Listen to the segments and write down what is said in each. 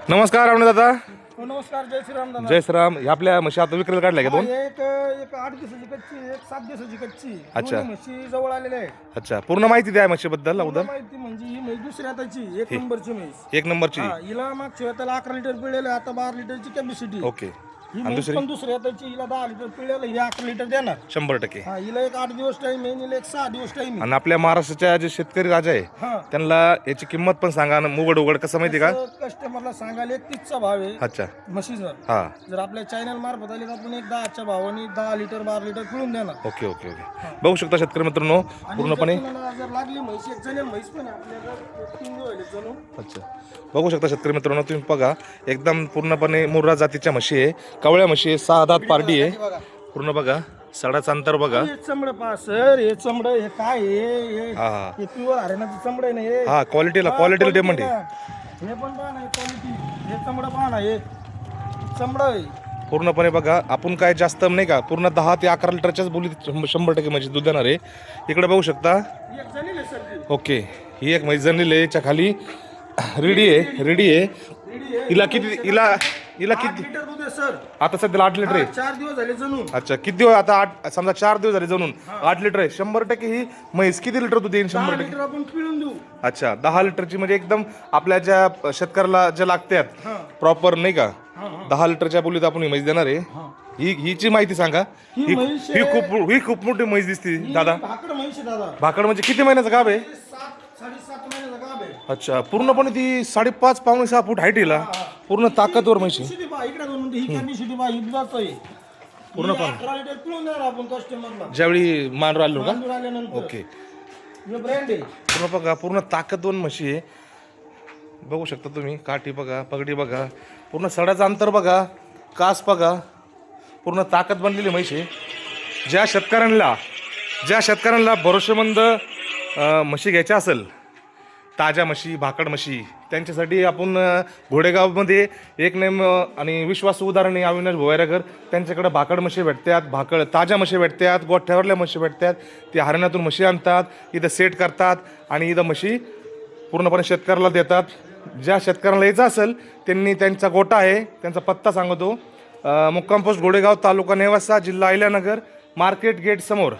नमस्कार रावणे दादा. नमस्कार. जय श्रीराम दादा. जय श्रीराम. हे आपल्या म्हशी आता विक्रीला काढल्या का दोन? एक 8 दिवसाची कच्ची, एक 7 दिवसाची कच्ची. अच्छा. दोन्ही म्हशी जवळ आलेल्या आहे. अच्छा, पूर्ण माहिती द्या म्हशीबद्दल तुला अगोदर. माहिती म्हणजे ही म्हैस दुसऱ्या हाताची, एक नंबरची म्हैस. एक नंबरची. हा, हिला मागच्या वेळेला 11 लिटर पिळलेलं आहे, आता 12 लिटरची कॅपॅसिटी. ओके. ही आणि म्हैस दुसरी पण दुसऱ्या हाताची, हिला 10 लिटर पिळलेलं, ही 11 लिटर देणार. 100%. हा, हिला एक 8 दिवस टाइम आहे, हिला एक 6 दिवस टाइम आहे. आणि आपल्या महाराष्ट्राच्या जे शेतकरी राजा आहे हा, त्यांना याची किंमत पण सांगा ना. उघड उघड कसं माहिती का? कस्टमरला सांगायला 31चा भाव आहे अच्छा. म्हशीचा. हा. जर आपल्या चॅनल मार्फत आले तर आपण एक 10च्या भावाने 10 लिटर 12 लिटर पिळून देणार. Okay okay okay. बघू शकता शेतकरी मित्रांनो पूर्णपणे. जर लागली म्हैस, एक जण म्हैस पण आहे आपल्याकडे, 3 दिवस जणू. अच्छा, बघू शकता शेतकरी मित्रांनो तुम्ही बघा. एकदम पूर्णपणे मुर्रा जातीच्या म्हशी आहे, कवळ्या म्हशी आहे, 6 दात पार्टी आहे. पूर्ण बघा, सडाचं अंतर बघा. हे चमड पहा सर, हे चमड हे काय आहे? हा हा हे प्युअर हरियाणाचं चमड आहे ना हे. हा, क्वालिटीला डिमांड आहे. हे पण पहा ना, क्वालिटी. हे चमड पहा ना, हे चमड आहे. पूर्णपणे बघा. आपण काय जास्त नाही का, पूर्ण 10 ते 11 लिटरच्याच बोलीत 100% म्हशी दूध देणार आहे. इकडे बघू शकता. एक जणील आहे सर ती. ओके, ही एक म्हैस जनलेली आहे. याच्या खाली रेडी आहे. हिला किती 8 लिटर दूध आहे सर. आता सध्याला 8 लिटर आहे. 4 दिवस झाले जणू. अच्छा, किती दिवस आता? 8, समजा 4 दिवस झाले जणून 8 लिटर आहे. 100% ही म्हैस किती लिटर दूध देईन? 10 100%. लिटर आपण पिळून देऊ. अच्छा, 10 लिटरची म्हणजे एकदम आपल्या ज्या शेतकऱ्याला ज्या लागतात प्रॉपर नाही का, 10 लिटरच्या बोलीत आपण ही म्हैस देणार आहे. हिची माहिती सांगा. ही म्हैस खूप मोठी म्हैस दिसते दादा. भाकड म्हैस आहे दादा. भाकड म्हणजे किती महिन्याचं गाभ आहे? 7-7.5 महिन्याचा गाभ आहे. अच्छा, पूर्णपणे ती 5.5 पावणे 6 फूट हाईट हिला. पूर्ण ताकदवर म्हशी. कॅपॅसिटी पहा, इकडे दोन मिनिटं. ही कॅपॅसिटी पहा, ही दुधाचं आहे. पूर्णपणे. 11 लिटर पिळून देणार आपण कस्टमरला. ज्यावेळी मान राहिलो का? तांदूळ आल्यानंतर. ओके. हे ब्रँड आहे. पूर्ण बघा, पूर्ण ताकदवर म्हशी आहे. बघू शकता तुम्ही. काठी बघा, पगडी बघा, पूर्ण सडाचं अंतर बघा, कास बघा. पूर्ण ताकद बनलेली म्हशी आहे. ज्या शेतकऱ्यांना भरोसेमंद म्हशी घ्यायच्या असेल, ताज्या म्हशी, भाकड म्हशी, त्यांच्यासाठी आपण घोडेगावमध्ये एक नेम आणि विश्वासू उदाहरण आहे अविनाश भोवैरागर. त्यांच्याकडे भाकड म्हशी भेटतात, ताज्या म्हशी भेटतात, गोठ्यावरल्या म्हशी भेटतात. ते हरियाणातून म्हशी आणतात, इथं सेट करतात आणि इथं म्हशी पूर्णपणे शेतकऱ्याला देतात. ज्या शेतकऱ्याला यायचं असेल त्यांनी त्यांचा गोठा आहे, त्यांचा पत्ता सांगतो. मुक्काम पोस्ट घोडेगाव, तालुका नेवासा, जिल्हा अहिल्यानगर, मार्केट गेट समोर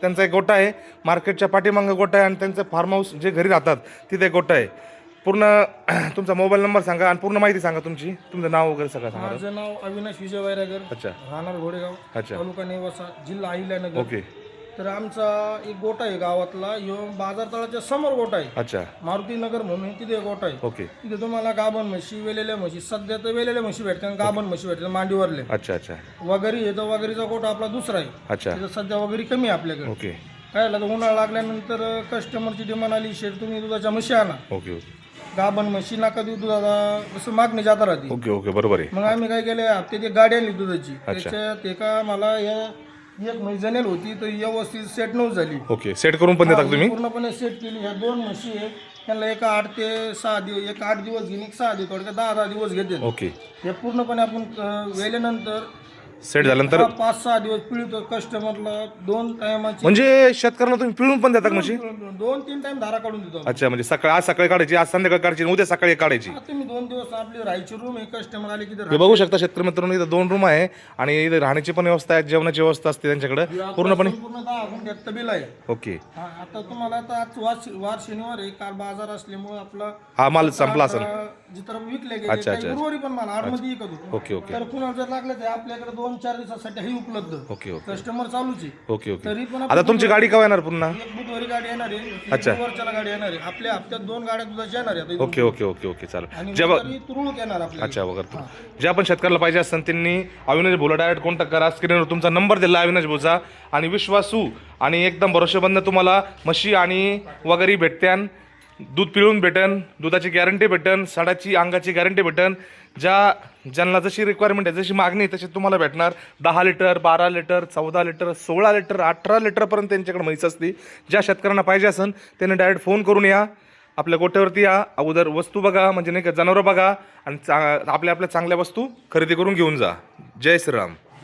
त्यांचा एक गोठा आहे. मार्केटच्या पाठीमागं गोठा आहे आणि त्यांचं फार्म हाऊस जे घरी राहतात तिथे एक गोठा आहे. पूर्ण तुमचा मोबाईल नंबर सांगा आणि पूर्ण माहिती सांगा तुमची. तुमचं नाव वगैरे सगळं सांगा. माझं नाव अविनाश विजय वैरागर. अच्छा. राहणार घोडेगाव, अच्छा. तालुका नेवासा, जिल्हा अहिल्यानगर. ओके. तर आमचा एक गोठा आहे गावातला, ह्यो बाजार तळाच्या समोर गोठा आहे. अच्छा. मारुती नगर म्हणून तिथे एक गोठा आहे. ओके. तिथे तुम्हाला गाभण म्हशी, वेलेल्या म्हशी, सध्या तर वेलेल्या म्हशी भेटतात, गाभण म्हशी भेटतात मांडीवरले. अच्छा अच्छा. वगैरे येतो, वगैरेचा गोठा आपला दुसरा आहे. अच्छा. तिथं सध्या वगैरे कमी आहे आपल्याकडे. ओके काय झालं, उन्हाळा लागल्यानंतर कस्टमरची डिमांड आली, शेड तुम्ही दुधाच्या म्हशी आणा. ओके ओके गाभण म्हशी नका देऊ दुधाला, असं मागणी जाता राहते. ओके ओके बरोबर आहे. मग आम्ही काय केलं, हप्त्यात एक गाडी आणली दुधाची. त्याच्यात एका मला एक म्हैस जनेल होती, तर व्यवस्थित सेट नव्हती झाली. ओके. सेट करून पण देता तुम्ही? पूर्णपणे सेट केली. ह्या 2 म्हशी आहेत, त्यांना एक 8 ते 6 दिवस, एक 8 दिवस घेईन, एक 6 दिवस, थोडक्यात 10 दिवस घेते. ओके. हे पूर्णपणे आपण वेल्यानंतर सेट झाल्यानंतर 5-6 दिवस पिळतो कस्टमरला. 2 टायमाची म्हणजे शेतकऱ्यांना तुम्ही पिळून पण देता का म्हशी? 2-3 टाइम धारा काढून देतो. अच्छा, म्हणजे आज सकाळी काढायची, आज संध्याकाळी काढायची, उद्या सकाळी काढायची. तुम्ही 2 दिवस आपली राहायची रूम आहे, कस्टमर आले की हे बघू शकता शेतकरी मित्रांनो, इथं 2 रूम आहे आणि इथं राहण्याची पण व्यवस्था आहे, जेवणाची व्यवस्था असते त्यांच्याकडे पूर्णपणे. पूर्ण 10 गुंठ्यात तबेल आहे. ओके. आता तुम्हाला आता आज वार शनिवार आहे, काल बाजार असल्यामुळे आपला हा माल संपला असेल. जिथं विकले अच्छा, गेले अच्छा. गुरुवारी पण मला आडमध्ये विकत होतो. ओके ओके तर कुणाला जर लागलं तर आपल्याकडे 2-4 दिवसासाठी हे उपलब्ध. ओके ओके कस्टमर चालूच आहे. Okay okay. तरी पण आता तुमची गाडी केव्हा येणार पुन्हा? एक बुधवारी गाडी येणार आहे, अच्छा. गुरुवारच्याला गाडी येणार आहे. आपल्या हप्त्यात 2 गाड्या दुधाच्या येणार आहेत. ओके ओके ओके ओके चालेल. आणि जेव्हा तुरळक येणार आपल्या. अच्छा वगैरे ज्या पण शेतकऱ्याला पाहिजे असतं त्यांनी अविनाश भोला डायरेक्ट कॉन्टॅक्ट करा. स्क्रीनवर तुमचा नंबर दिला अविनाश भोचा. आणि विश्वासू आणि एकदम भरोसेबंद तुम्हाला म्हशी आणि वगैरे भेटत्यान. दूध पिळून भेटन, दुधाची गॅरंटी भेटन, सडाची अंगाची गॅरंटी भेटन. ज्यांना जशी रिक्वायरमेंट आहे, जशी मागणी आहे तशी तुम्हाला भेटणार. 10 लिटर, 12 लिटर, 14 लिटर, 16 लिटर, 18 लिटरपर्यंत त्यांच्याकडे म्हैस असते. ज्या शेतकऱ्यांना पाहिजे असेल त्यांनी डायरेक्ट फोन करून या, आपल्या गोठ्यावरती या. अगोदर वस्तू बघा, म्हणजे नाही का जनावरं बघा आणि आपल्या चांगल्या वस्तू खरेदी करून घेऊन जा. जय श्रीराम.